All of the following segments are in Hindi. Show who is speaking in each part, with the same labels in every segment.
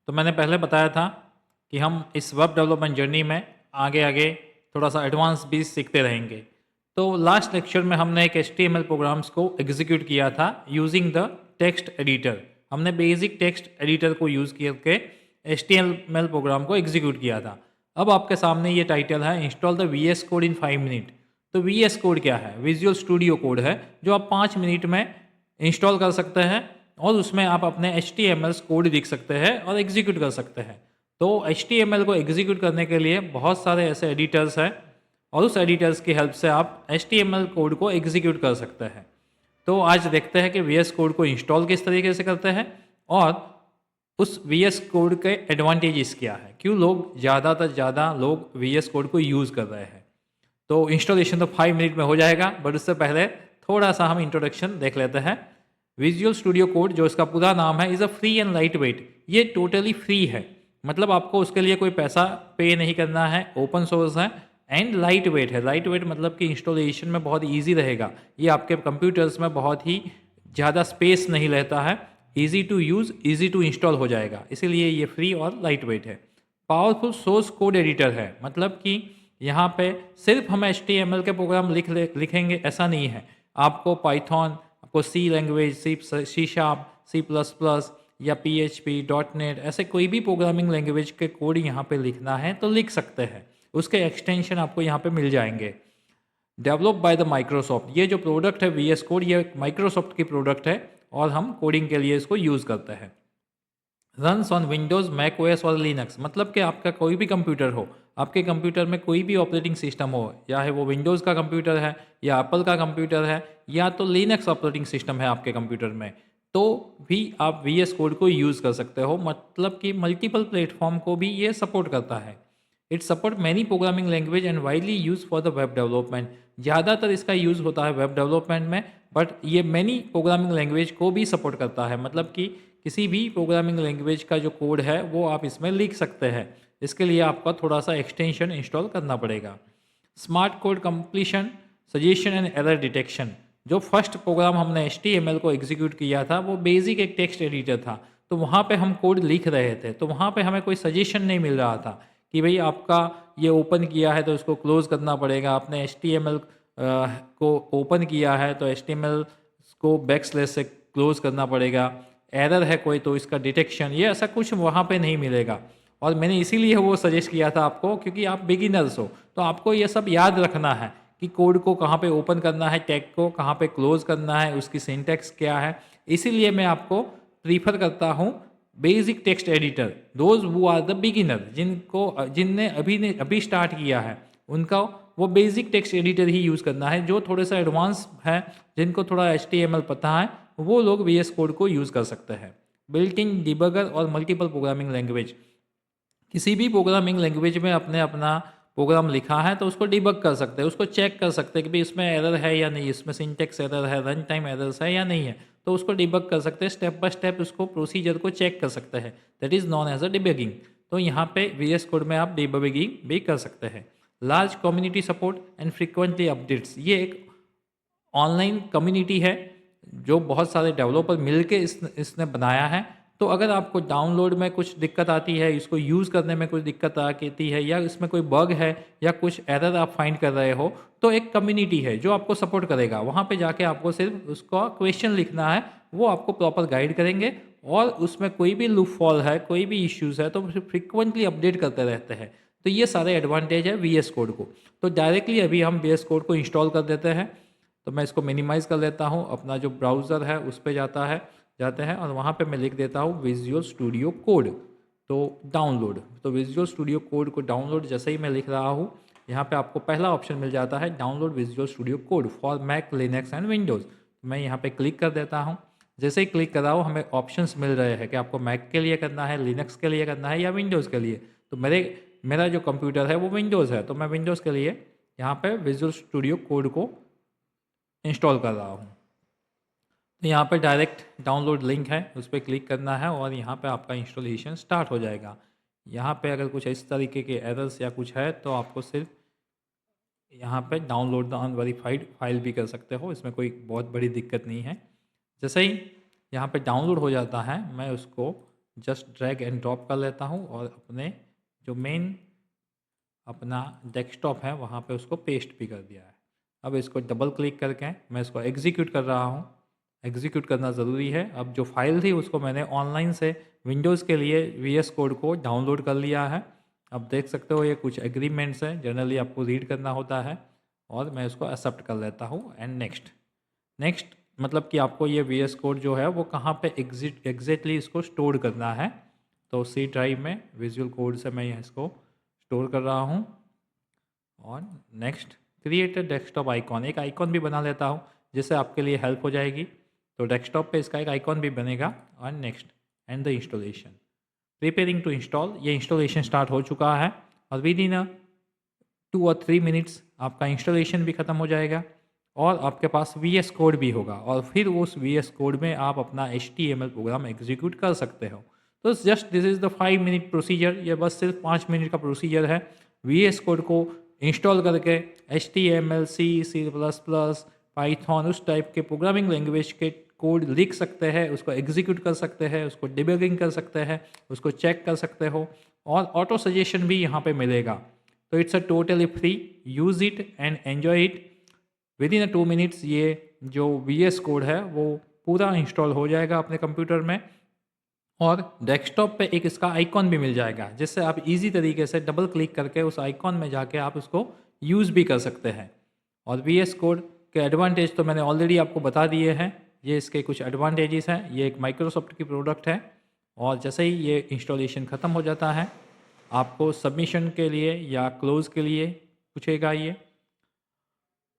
Speaker 1: तो मैंने पहले बताया था कि हम इस वेब डेवलपमेंट जर्नी में आगे आगे थोड़ा सा एडवांस भी सीखते रहेंगे। तो लास्ट लेक्चर में हमने एक HTML प्रोग्राम्स को एग्जीक्यूट किया था यूजिंग द टेक्स्ट एडिटर। हमने बेसिक टेक्स्ट एडिटर को यूज़ करके HTML प्रोग्राम को एग्जीक्यूट किया था। अब आपके सामने ये टाइटल है, install the VS code in 5 minute. तो VS कोड क्या है? विजुअल स्टूडियो कोड है, जो आप 5 मिनट में इंस्टॉल कर सकते हैं और उसमें आप अपने HTML कोड लिख सकते हैं और एग्जीक्यूट कर सकते हैं। तो HTML को एग्जीक्यूट करने के लिए बहुत सारे ऐसे एडिटर्स हैं और उस एडिटर्स की हेल्प से आप HTML कोड को एग्जीक्यूट कर सकते हैं। तो आज देखते हैं कि VS कोड को इंस्टॉल किस तरीके से करते हैं और उस VS कोड के एडवांटेजेस क्या है, क्यों लोग ज़्यादातर ज़्यादा लोग VS कोड को यूज़ कर रहे हैं। तो इंस्टॉलेशन तो 5 मिनट में हो जाएगा, बट उससे पहले थोड़ा सा हम इंट्रोडक्शन देख लेते हैं। विजुअल स्टूडियो कोड, जो इसका पूरा नाम है, is a free and light weight. ये टोटली फ्री है, मतलब आपको उसके लिए कोई पैसा पे नहीं करना है, ओपन सोर्स है एंड लाइट वेट है। लाइट वेट मतलब कि इंस्टॉलेशन में बहुत ईजी रहेगा, ये आपके कंप्यूटर्स में बहुत ही ज़्यादा स्पेस नहीं लेता है, easy to use, easy to install हो जाएगा, इसीलिए ये फ्री और लाइट वेट है। पावरफुल सोर्स कोड एडिटर है, मतलब कि यहाँ पे सिर्फ हम HTML के प्रोग्राम लिखेंगे ऐसा नहीं है। आपको पाइथन, आपको सी लैंग्वेज, सी शार्प, C++ या PHP, .NET, ऐसे कोई भी प्रोग्रामिंग लैंग्वेज के कोड यहाँ पे लिखना है तो लिख सकते हैं। उसके एक्सटेंशन आपको यहाँ पे मिल जाएंगे। डेवलप बाय द माइक्रोसॉफ्ट, ये जो प्रोडक्ट है VS कोड, ये माइक्रोसॉफ्ट की प्रोडक्ट है और हम कोडिंग के लिए इसको यूज़ करते हैं। Runs on Windows, Mac OS और लिनक्स, मतलब कि आपका कोई भी कंप्यूटर हो, आपके कंप्यूटर में कोई भी ऑपरेटिंग सिस्टम हो, चाहे वो विंडोज़ का कंप्यूटर है या एप्पल का कंप्यूटर है या तो लिनक्स ऑपरेटिंग सिस्टम है आपके कंप्यूटर में, तो भी आप VS कोड को यूज़ कर सकते हो। मतलब कि मल्टीपल प्लेटफॉर्म को भी ये सपोर्ट करता है। It support many programming language and widely use for the web development. ज़्यादातर इसका यूज़ होता है वेब डेवलपमेंट में, बट ये मैनी प्रोग्रामिंग लैंग्वेज को भी सपोर्ट करता है। मतलब कि किसी भी प्रोग्रामिंग लैंग्वेज का जो कोड है वो आप इसमें लिख सकते हैं। इसके लिए आपका थोड़ा सा एक्सटेंशन इंस्टॉल करना पड़ेगा। Smart code completion, suggestion and error detection, जो फर्स्ट प्रोग्राम हमने HTML को एग्जीक्यूट किया था वो बेसिक एक टेक्स्ट एडिटर था। तो वहाँ पे हम कोड लिख रहे थे, तो वहाँ पे हमें कोई सजेशन नहीं मिल रहा था कि भाई आपका ये ओपन किया है तो इसको क्लोज करना पड़ेगा। आपने HTML को ओपन किया है तो HTML को बैकस्लैश से क्लोज करना पड़ेगा। एरर है कोई तो इसका डिटेक्शन, ये ऐसा कुछ वहाँ पे नहीं मिलेगा। और मैंने इसीलिए वो सजेस्ट किया था आपको, क्योंकि आप बिगिनर्स हो तो आपको ये सब याद रखना है कि कोड को कहाँ पे ओपन करना है, टैग को कहाँ पे क्लोज करना है, उसकी सिंटैक्स क्या है। इसीलिए मैं आपको प्रीफर करता हूँ basic text editor. Those who are the beginner, जिनने अभी स्टार्ट किया है, उनका वो बेसिक टेक्स्ट एडिटर ही यूज़ करना है। जो थोड़े सा एडवांस है, जिनको थोड़ा HTML पता है, वो लोग VS कोड को यूज़ कर सकते हैं। बिल्ट इन डिबगर और मल्टीपल प्रोग्रामिंग लैंग्वेज, किसी भी प्रोग्रामिंग लैंग्वेज में अपने अपना प्रोग्राम लिखा है तो उसको डिबग कर सकते हैं, उसको चेक कर सकते हैं कि भाई इसमें एरर है या नहीं, इसमें सिंटेक्स एरर है, रन टाइम एरर्स है या नहीं है, तो उसको डिबग कर सकते हैं। स्टेप बाय स्टेप उसको प्रोसीजर को चेक कर सकते हैं, that is known as a debugging. तो यहाँ पे VS कोड में आप डिबगिंग भी कर सकते हैं। Large community support and frequently updates, ये एक ऑनलाइन कम्युनिटी है जो बहुत सारे डेवलपर मिलके इसने बनाया है। तो अगर आपको डाउनलोड में कुछ दिक्कत आती है, इसको यूज़ करने में कुछ दिक्कत आती है, या इसमें कोई बग है या कुछ एरर आप फाइंड कर रहे हो, तो एक कम्युनिटी है जो आपको सपोर्ट करेगा। वहाँ पे जाके आपको सिर्फ उसका क्वेश्चन लिखना है, वो आपको प्रॉपर गाइड करेंगे। और उसमें कोई भी लूप फॉल है, कोई भी इश्यूज़ है, तो फ्रिक्वेंटली अपडेट करते रहते हैं। तो ये सारे एडवांटेज है VS कोड को। तो डायरेक्टली अभी हम VS कोड को इंस्टॉल कर देते हैं। तो मैं इसको मिनिमाइज़ कर लेता हूँ, अपना जो ब्राउज़र है उस पे जाते हैं और वहाँ पे मैं लिख देता हूँ विजुअल स्टूडियो कोड। तो डाउनलोड, तो विजुअल स्टूडियो कोड को डाउनलोड जैसे ही मैं लिख रहा हूँ, यहाँ पे आपको पहला ऑप्शन मिल जाता है, download Visual Studio code for Mac, Linux and Windows. मैं यहाँ पे क्लिक कर देता हूँ। जैसे ही क्लिक करा हो, हमें ऑप्शंस मिल रहे हैं कि आपको मैक के लिए करना है, लिनक्स के लिए करना है या विंडोज़ के लिए। तो मेरा जो कंप्यूटर है वो विंडोज़ है, तो मैं विंडोज़ के लिए यहाँ पे विजुअल स्टूडियो कोड को इंस्टॉल कर रहा हूँ। तो यहाँ पे डायरेक्ट डाउनलोड लिंक है, उस पर क्लिक करना है और यहाँ पे आपका इंस्टॉलेशन स्टार्ट हो जाएगा। यहाँ पे अगर कुछ इस तरीके के एरर्स या कुछ है तो आपको सिर्फ यहाँ पे डाउनलोड द अनवेरिफाइड फाइल भी कर सकते हो, इसमें कोई बहुत बड़ी दिक्कत नहीं है। जैसे ही यहाँ पे डाउनलोड हो जाता है, मैं उसको जस्ट ड्रैग एंड ड्रॉप कर लेता हूँ और अपने जो मेन अपना डेस्कटॉप है वहाँ पे उसको पेस्ट भी कर दिया है। अब इसको डबल क्लिक करके मैं इसको एग्जीक्यूट कर रहा हूँ। एग्जीक्यूट करना ज़रूरी है। अब जो फाइल थी उसको मैंने ऑनलाइन से विंडोज़ के लिए वीएस कोड को डाउनलोड कर लिया है। अब देख सकते हो ये कुछ एग्रीमेंट्स हैं, जनरली आपको रीड करना होता है और मैं उसको एक्सेप्ट कर लेता हूँ एंड नेक्स्ट। नेक्स्ट मतलब कि आपको ये वीएस कोड जो है वो कहाँ पे एग्जैक्टली इसको स्टोर करना है। तो सी ड्राइव में विजुअल कोड से मैं इसको स्टोर कर रहा हूँ। और नेक्स्ट क्रिएट डेस्कटॉप आइकॉन, एक आइकॉन भी बना लेता हूँ जिससे आपके लिए हेल्प हो जाएगी। तो डेस्कटॉप पे इसका एक आइकॉन भी बनेगा। और next and the installation, preparing to install, ये इंस्टॉलेशन स्टार्ट हो चुका है और विद इन 2 और 3 मिनट्स आपका इंस्टॉलेशन भी ख़त्म हो जाएगा और आपके पास वीएस कोड भी होगा और फिर उस वीएस कोड में आप अपना HTML प्रोग्राम एग्जीक्यूट कर सकते हो। तो just this is the 5 minute procedure, ये बस सिर्फ 5 मिनट का प्रोसीजर है। वीएस कोड को इंस्टॉल करके HTML, C++, पाइथन उस टाइप के प्रोग्रामिंग लैंग्वेज के कोड लिख सकते हैं, उसको एग्जीक्यूट कर सकते हैं, उसको डिबगिंग कर सकते हैं, उसको चेक कर सकते हो और ऑटो सजेशन भी यहाँ पे मिलेगा। तो it's a totally free, use it and enjoy it. With in 2 minutes ये जो VS कोड है वो पूरा इंस्टॉल हो जाएगा अपने कंप्यूटर में और डेस्कटॉप पे एक इसका आइकॉन भी मिल जाएगा जिससे आप इजी तरीके से डबल क्लिक करके उस आइकॉन में जाके आप उसको यूज़ भी कर सकते हैं। और VS कोड के एडवांटेज तो मैंने ऑलरेडी आपको बता दिए हैं, ये इसके कुछ एडवांटेजेस हैं। ये एक माइक्रोसॉफ्ट की प्रोडक्ट है और जैसे ही ये इंस्टॉलेशन ख़त्म हो जाता है आपको सबमिशन के लिए या क्लोज़ के लिए पूछेगा ये।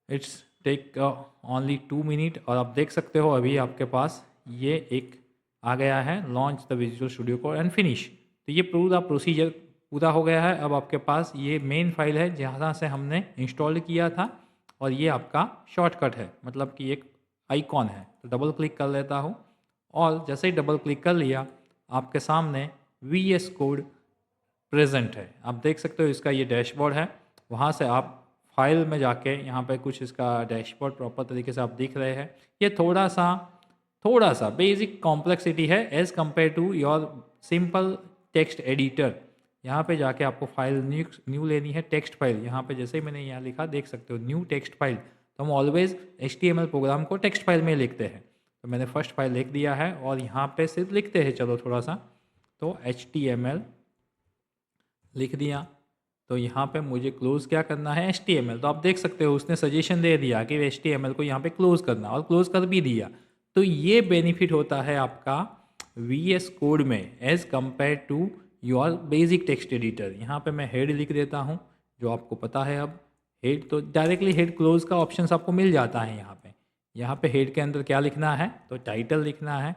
Speaker 1: इट्स टेक ओनली 2 मिनट और आप देख सकते हो अभी आपके पास ये एक आ गया है, launch the visual Studio code and finish. तो ये पूरा प्रोसीजर पूरा हो गया है। अब आपके पास ये मेन फाइल है जहाँ से हमने इंस्टॉल किया था और ये आपका शॉर्टकट है, मतलब कि एक आइकॉन है। तो डबल क्लिक कर लेता हूँ और जैसे ही डबल क्लिक कर लिया आपके सामने VS कोड प्रेजेंट है। आप देख सकते हो इसका ये डैशबोर्ड है, वहाँ से आप फाइल में जाके यहाँ पे कुछ इसका डैशबोर्ड प्रॉपर तरीके से आप दिख रहे हैं। ये थोड़ा सा बेसिक कॉम्प्लेक्सिटी है as compare to your simple text editor. यहाँ पे जाके आपको फाइल न्यू लेनी है, टेक्स्ट फाइल। यहाँ पे जैसे ही मैंने यहाँ लिखा देख सकते हो न्यू टेक्स्ट फाइल। तो हम ऑलवेज HTML प्रोग्राम को टेक्स्ट फाइल में लिखते हैं। तो मैंने फर्स्ट फाइल लिख दिया है और यहाँ पे सिर्फ लिखते हैं, चलो थोड़ा सा। तो HTML लिख दिया। तो यहाँ पे मुझे क्लोज़ क्या करना है, HTML। तो आप देख सकते हो उसने सजेशन दे दिया कि HTML को यहाँ पे क्लोज़ करना और क्लोज़ कर भी दिया। तो ये बेनिफिट होता है आपका VS कोड में as compare to your basic text editor. यहाँ पे मैं हेड लिख देता हूँ जो आपको पता है। अब हेड तो डायरेक्टली हेड क्लोज़ का ऑप्शन आपको मिल जाता है यहाँ पे हेड के अंदर क्या लिखना है, तो टाइटल लिखना है।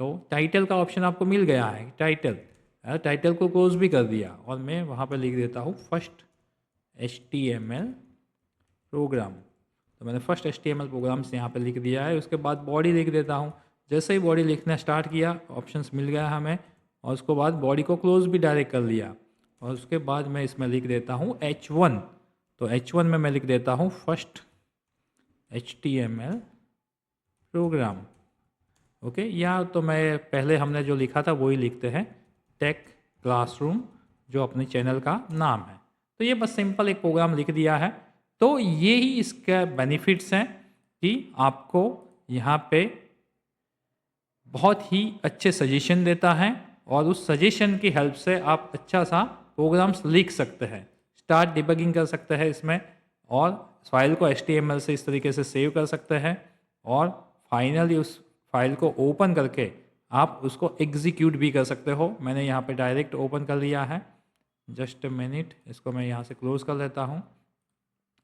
Speaker 1: तो टाइटल का ऑप्शन आपको मिल गया है, टाइटल को क्लोज भी कर दिया और मैं वहाँ पे लिख देता हूँ फर्स्ट HTML प्रोग्राम। तो मैंने फर्स्ट HTML प्रोग्राम से यहाँ पे लिख दिया है। उसके बाद बॉडी लिख देता हूँ। जैसे ही बॉडी लिखना स्टार्ट किया ऑप्शंस मिल गया हमें और उसके बाद बॉडी को क्लोज भी डायरेक्ट कर लिया। और उसके बाद मैं इसमें लिख देता हूँ H1। तो H1 में मैं लिख देता हूँ फर्स्ट HTML प्रोग्राम। ओके, या तो मैं पहले हमने जो लिखा था वही लिखते हैं, टेक क्लासरूम, जो अपने चैनल का नाम है। तो ये बस सिंपल एक प्रोग्राम लिख दिया है। तो ये ही इसके बेनिफिट्स हैं कि आपको यहाँ पे बहुत ही अच्छे सजेशन देता है और उस सजेशन की हेल्प से आप अच्छा सा प्रोग्राम्स लिख सकते हैं, स्टार्ट डिबगिंग कर सकते हैं इसमें और फाइल को HTML से इस तरीके से सेव कर सकते हैं और फाइनली उस फाइल को ओपन करके आप उसको एग्जीक्यूट भी कर सकते हो। मैंने यहाँ पे डायरेक्ट ओपन कर लिया है। जस्ट अ मिनट, इसको मैं यहाँ से क्लोज कर लेता हूँ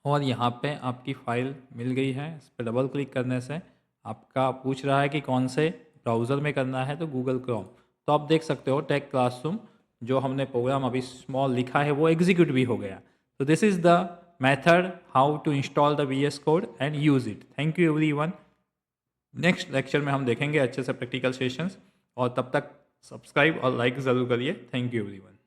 Speaker 1: और यहाँ पे आपकी फ़ाइल मिल गई है। इस पर डबल क्लिक करने से आपका पूछ रहा है कि कौन से ब्राउज़र में करना है, तो गूगल क्रोम। तो आप देख सकते हो टेक क्लासरूम जो हमने प्रोग्राम अभी स्मॉल लिखा है वो एग्जीक्यूट भी हो गया। तो this is the method how to install the VS code and use it. Thank you everyone. Next lecture में हम देखेंगे अच्छे से प्रैक्टिकल सेशंस और तब तक सब्सक्राइब और लाइक ज़रूर करिए। Thank you everyone.